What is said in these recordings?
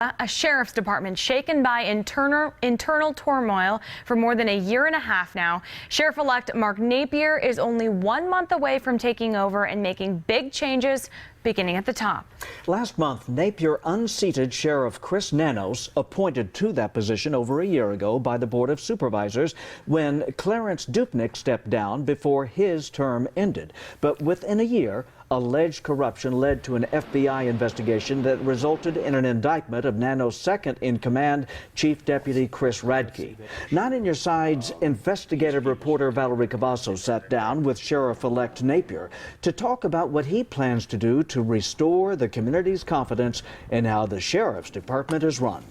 A sheriff's department shaken by internal turmoil for more than a year and a half now. Sheriff-elect Mark Napier is only 1 month away from taking over and making big changes, beginning at the top. Last month, Napier unseated Sheriff Chris Nanos, appointed to that position over a year ago by the Board of Supervisors, when Clarence Dupnick stepped down before his term ended. But within a year, alleged corruption led to an FBI investigation that resulted in an indictment of Nanos' second-in-command, Chief Deputy Chris Radke. 9 on Your Side's investigative reporter Valerie Cavazos sat down with Sheriff-elect Napier to talk about what he plans to do to restore the community's confidence in how the Sheriff's Department is run.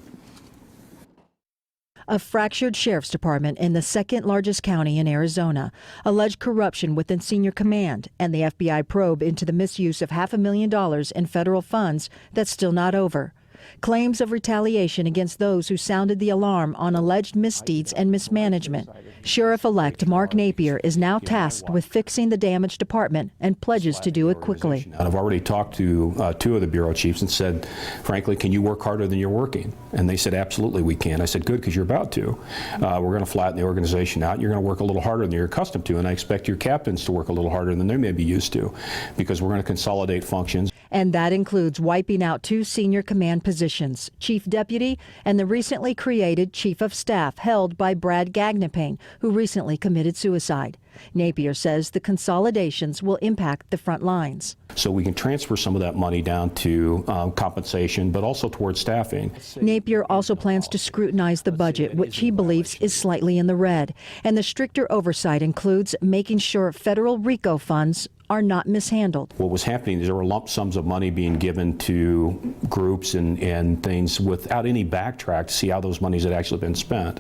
A fractured sheriff's department in the second largest county in Arizona, alleged corruption within senior command, and the FBI probe into the misuse of $500,000 in federal funds that's still not over. Claims of retaliation against those who sounded the alarm on alleged misdeeds and mismanagement. Sheriff-elect Mark Napier is now tasked with fixing the damaged department and pledges to do it quickly. I've already talked to 2 of the bureau chiefs and said, frankly, can you work harder than you're working? And they said, absolutely we can. I said, good, because you're about to. We're going to flatten the organization out. You're going to work a little harder than you're accustomed to, and I expect your captains to work a little harder than they may be used to, because we're going to consolidate functions. And that includes wiping out 2 senior command positions, Chief Deputy and the recently created Chief of Staff held by Brad Gagnapane, who recently committed suicide. Napier says the consolidations will impact the front lines. So we can transfer some of that money down to compensation, but also towards staffing. Napier also plans to scrutinize the budget, which he believes is slightly in the red. And the stricter oversight includes making sure federal RICO funds are not mishandled. What was happening is there were lump sums of money being given to groups and things without any backtrack to see how those monies had actually been spent.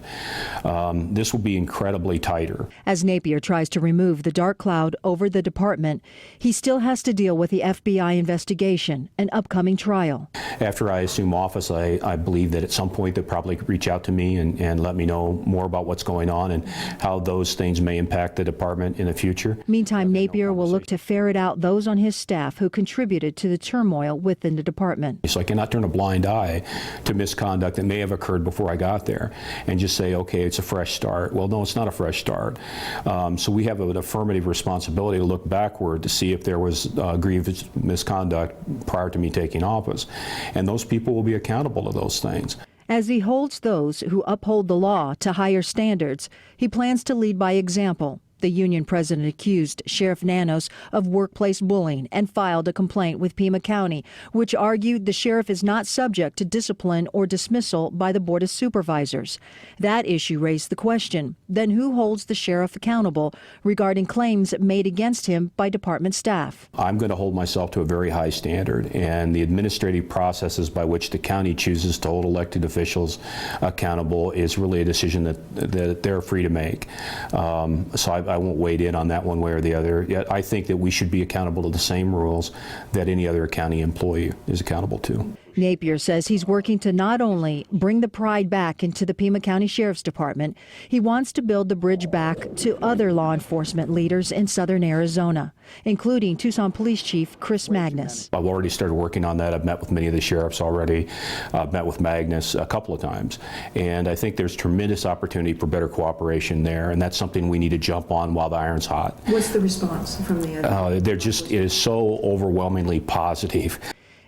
This will be incredibly tighter. As Napier tries to remove the dark cloud over the department, he still has to deal with the FBI investigation and upcoming trial. After I assume office, I believe that at some point they'll probably reach out to me and let me know more about what's going on and how those things may impact the department in the future. Meantime, Napier will look to ferret out those on his staff who contributed to the turmoil within the department. So I cannot turn a blind eye to misconduct that may have occurred before I got there and just say, okay, it's a fresh start. Well, no, it's not a fresh start. So we have an affirmative responsibility to look backward to see if there was grievous misconduct prior to me taking office. And those people will be accountable to those things. As he holds those who uphold the law to higher standards, he plans to lead by example. The union president accused Sheriff Nanos of workplace bullying and filed a complaint with Pima County, which argued the sheriff is not subject to discipline or dismissal by the Board of Supervisors. That issue raised the question, then who holds the sheriff accountable regarding claims made against him by department staff? I'm going to hold myself to a very high standard, and the administrative processes by which the county chooses to hold elected officials accountable is really a decision that they're free to make. So I won't wade in on that one way or the other. Yet I think that we should be accountable to the same rules that any other county employee is accountable to. Napier says he's working to not only bring the pride back into the Pima County Sheriff's Department, he wants to build the bridge back to other law enforcement leaders in southern Arizona, including Tucson Police Chief Chris Magnus. I've already started working on that. I've met with many of the sheriffs already. I've met with Magnus a couple of times. And I think there's tremendous opportunity for better cooperation there, and that's something we need to jump on while the iron's hot. What's the response from the other? It is so overwhelmingly positive.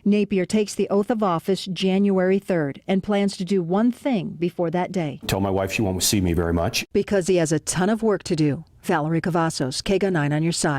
Napier takes the oath of office January 3rd and plans to do one thing before that day. Tell my wife she won't see me very much. Because he has a ton of work to do. Valerie Cavazos, KGO 9 on your side.